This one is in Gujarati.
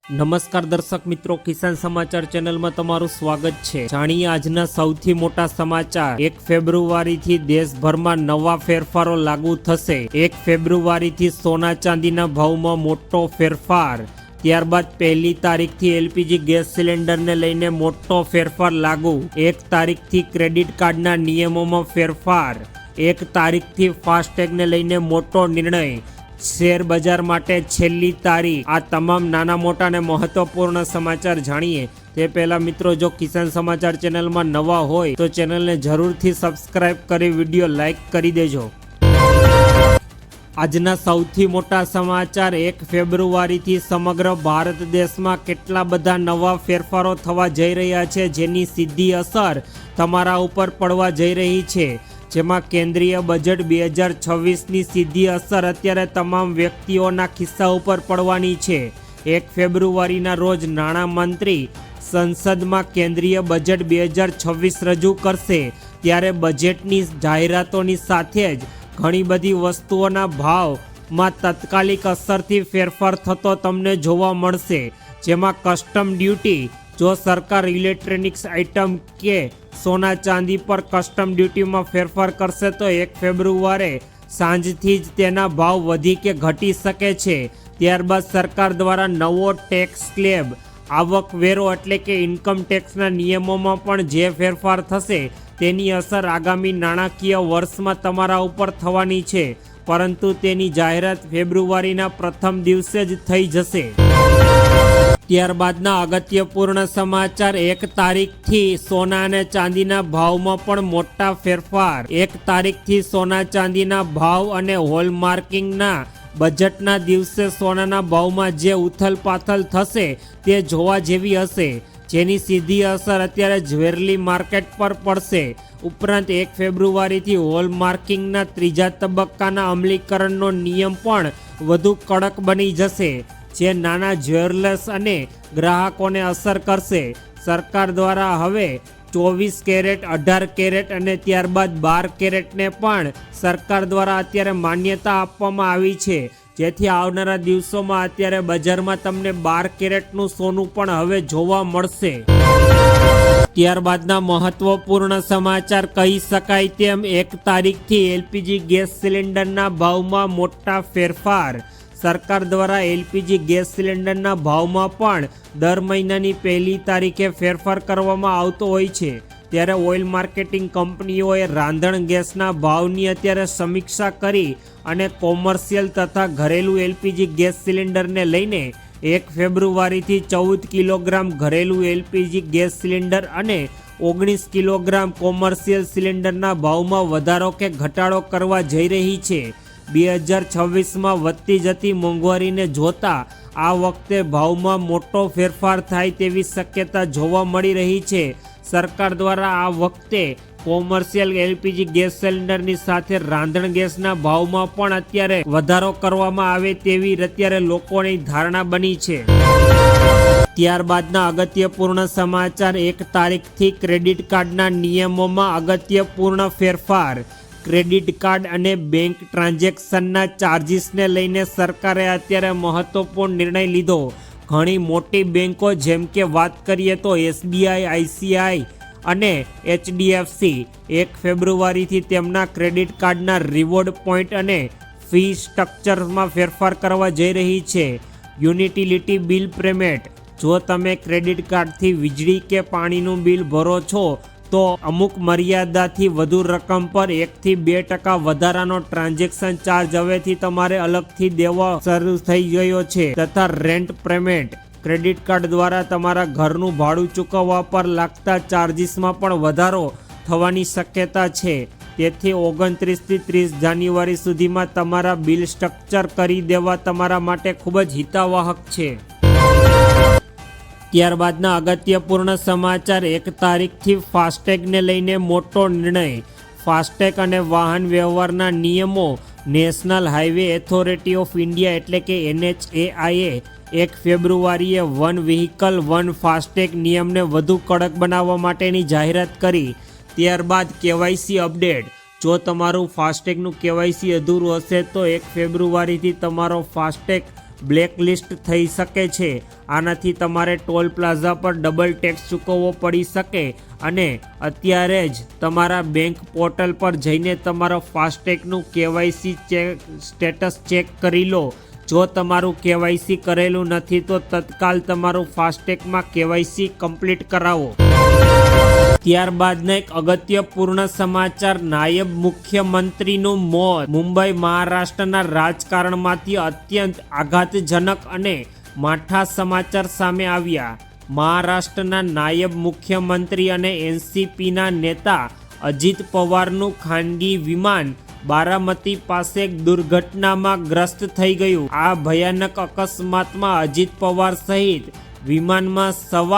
નમસ્કાર દર્શક મિત્રો, કિસાન સમાચાર ચેનલમાં તમારું સ્વાગત છે। જાણીએ આજના સૌથી મોટા સમાચાર। 1 ફેબ્રુઆરીથી દેશભરમાં નવા ફેરફારો લાગુ થશે। 1 ફેબ્રુઆરીથી સોના ચાંદીના ભાવમાં મોટો ફેરફાર। ત્યારબાદ 1લી તારીખથી એલપીજી ગેસ સિલિન્ડરને લઈને મોટો ફેરફાર લાગુ। 1 તારીખથી ક્રેડિટ કાર્ડના નિયમોમાં ફેરફાર। 1 તારીખથી ફાસ્ટેગને લઈને મોટો નિર્ણય। શેર બજાર માટે છેલ્લી તારીખ। આ તમામ નાના મોટા અને મહત્વપૂર્ણ સમાચાર જાણીએ તે પહેલા મિત્રો, જો કિસાન સમાચાર ચેનલમાં નવા હોય તો ચેનલને જરૂરથી સબસ્ક્રાઇબ કરી વિડીયો લાઈક કરી દેજો। આજના સૌથી મોટા સમાચાર। 1 ફેબ્રુઆરીથી સમગ્ર ભારત દેશમાં કેટલા બધા નવા ફેરફારો થવા જઈ રહ્યા છે, જેની સીધી અસર તમારા ઉપર પડવા જઈ રહી છે। જેમાં કેન્દ્રીય બજેટ 2026ની સીધી અસર અત્યારે તમામ વ્યક્તિઓના ખિસ્સા ઉપર પડવાની છે। 1 ફેબ્રુઆરીના રોજ નાણામંત્રી સંસદમાં કેન્દ્રીય બજેટ 2026 રજૂ કરશે, ત્યારે બજેટની જાહેરાતોની સાથે જ ઘણી બધી વસ્તુઓના ભાવમાં તાત્કાલિક અસરથી ફેરફાર થતો તમને જોવા મળશે। જેમાં કસ્ટમ ડ્યુટી, જો સરકાર ઇલેક્ટ્રોનિક્સ આઇટમ કે સોના ચાંદી પર કસ્ટમ ડ્યુટીમાં ફેરફાર કરશે તો 1 ફેબ્રુઆરી સાંજથી જ તેના ભાવ વધી કે ઘટી શકે છે। ત્યારબાદ સરકાર દ્વારા નવો ટેક્સ સ્લેબ, આવકવેરો એટલે કે ઇન્કમ ટેક્સના નિયમોમાં પણ જે ફેરફાર થશે તેની અસર આગામી નાણાકીય વર્ષમાં તમારા ઉપર થવાની છે, પરંતુ તેની જાહેરાત ફેબ્રુઆરીના પ્રથમ દિવસે જ થઈ જશે। ત્યારબાદના અગત્યપૂર્ણ સમાચાર। 1 તારીખથી સોના અને ચાંદીના ભાવમાં પણ મોટા ફેરફાર। 1 તારીખથી સોના ચાંદીના ભાવ અને હોલમાર્કિંગના બજેટના દિવસે સોનાના ભાવમાં જે ઉથલપાથલ થશે તે જોવા જેવી હશે, જેની સીધી અસર અત્યારે જ્વેલરી માર્કેટ પર પડશે। ઉપરાંત 1 ફેબ્રુઆરીથી હોલમાર્કિંગના 3જા તબક્કાના અમલીકરણનો નિયમ પણ વધુ કડક બની જશે, જે નાના જ્વેલર્સ અને ગ્રાહકોને અસર કરશે। સરકાર દ્વારા હવે 24 કેરેટ, 18 કેરેટ અને ત્યારબાદ 12 કેરેટને પણ સરકાર દ્વારા અત્યારે માન્યતા આપવામાં આવી છે, જેથી આવનારા દિવસોમાં અત્યારે બજારમાં તમને 12 કેરેટનું સોનું પણ હવે જોવા મળશે। ત્યારબાદના મહત્વપૂર્ણ સમાચાર। કહી શકાય તેમ 1 તારીખથી એલપીજી ગેસ સિલિન્ડરના ભાવમાં મોટા ફેરફાર। સરકાર દ્વારા એલપીજી ગેસ સિલિન્ડરના ભાવમાં પણ દર મહિનાની 1લી તારીખે ફેરફાર કરવામાં આવતો હોય છે, ત્યારે ઓઇલ માર્કેટિંગ કંપનીઓએ રાંધણ ગેસના ભાવની અત્યારે સમીક્ષા કરી અને કોમર્શિયલ તથા ઘરેલું એલપીજી ગેસ સિલિન્ડરને લઈને 1 ફેબ્રુઆરીથી 14 કિલોગ્રામ ઘરેલું એલપીજી ગેસ સિલિન્ડર અને 19 કિલોગ્રામ કોમર્શિયલ સિલિન્ડરના ભાવમાં વધારો કે ઘટાડો કરવા જઈ રહી છે। 2026માં વધતી જતી મોંઘવારીને જોતા આ વખતે ભાવમાં મોટો ફેરફાર થાય તેવી શક્યતા જોવા મળી રહી છે। સરકાર દ્વારા આ વખતે કોમર્શિયલ એલપીજી ગેસ સિલિન્ડરની સાથે રાંધણ ગેસના ભાવમાં પણ અત્યારે વધારો કરવામાં આવે તેવી અત્યારે લોકોની ધારણા બની છે। ત્યારબાદના અગત્યપૂર્ણ સમાચાર। 1 તારીખથી ક્રેડિટ કાર્ડના નિયમોમાં અગત્યપૂર્ણ ફેરફાર। ક્રેડિટ કાર્ડ અને બેંક ટ્રાન્ઝેક્શનના ચાર્જીસને લઈને સરકારે અત્યારે મહત્વપૂર્ણ નિર્ણય લીધો। ઘણી મોટી બેંકો જેમ કે વાત કરીએ તો એસબીઆઈ, આઈસીઆઈ અને એચડીએફસી 1 ફેબ્રુઆરીથી તેમના ક્રેડિટ કાર્ડના રિવોર્ડ પોઈન્ટ અને ફી સ્ટ્રક્ચરમાં ફેરફાર કરવા જઈ રહી છે। યુટિલિટી બિલ પેમેન્ટ, જો તમે ક્રેડિટ કાર્ડથી વીજળી કે પાણીનું બિલ ભરો છો તો અમુક મર્યાદાથી વધુ રકમ પર 1 થી 2% વધારાનો ટ્રાન્ઝેક્શન ચાર્જ હવેથી તમારે અલગથી દેવો શરૂ થઈ ગયો છે। તથા રેન્ટ પેમેન્ટ, ક્રેડિટ કાર્ડ દ્વારા તમારા ઘરનું ભાડું ચૂકવવા પર લાગતા ચાર્જીસમાં પણ વધારો થવાની શક્યતા છે, તેથી 29 થી 30 જાન્યુઆરી સુધીમાં તમારા બિલ સ્ટ્રક્ચર કરી દેવા તમારા માટે ખૂબ જ હિતાવહક છે। ત્યારબાદના અગત્યપૂર્ણ સમાચાર। 1 તારીખથી ફાસ્ટેગને લઈને મોટો નિર્ણય। ફાસ્ટેગ અને વાહન વ્યવહારના નિયમો national highway authority of India એટલે કે NHAIએ 1 ફેબ્રુઆરીએ વન વ્હીકલ વન ફાસ્ટેગ નિયમને વધુ કડક બનાવવા માટેની જાહેરાત કરી। ત્યારબાદ કેવાયસી અપડેટ, જો તમારું ફાસ્ટેગનું કેવાયસી અધૂરું હશે તો 1 ફેબ્રુઆરીથી તમારો ફાસ્ટેગ બ્લેકલિસ્ટ થઈ શકે છે. આનાથી તમારે ટોલ પ્લાઝા પર ડબલ ટેક્સ ચૂકવવો પડી શકે અને અત્યારે જ તમારા બેંક પોર્ટલ પર જઈને તમારો ફાસ્ટેગનું કેવાયસી સ્ટેટસ ચેક કરી લો. જો તમારું કેવાયસી કરેલું નથી તો તત્કાલ તમારું ફાસ્ટેગમાં કેવાયસી કમ્પ્લીટ કરાવો. ત્યારબાદના એક અગત્યપૂર્ણ સમાચાર, નાયબ મુખ્યમંત્રીનું મોત. મુંબઈ મહારાષ્ટ્રના રાજકારણમાંથી અત્યંત આઘાતજનક અને માઠા સમાચાર સામે આવ્યા. મહારાષ્ટ્રના નાયબ મુખ્યમંત્રી અને એનસીપીના નેતા અજિત પવારનું ખાનગી વિમાન બારામતી પાસે એક દુર્ઘટનામાં ગ્રસ્ત થઈ ગયું. આ ભયાનક અકસ્માતમાં અજિત પવાર સહિત વિમાનમાં સવાર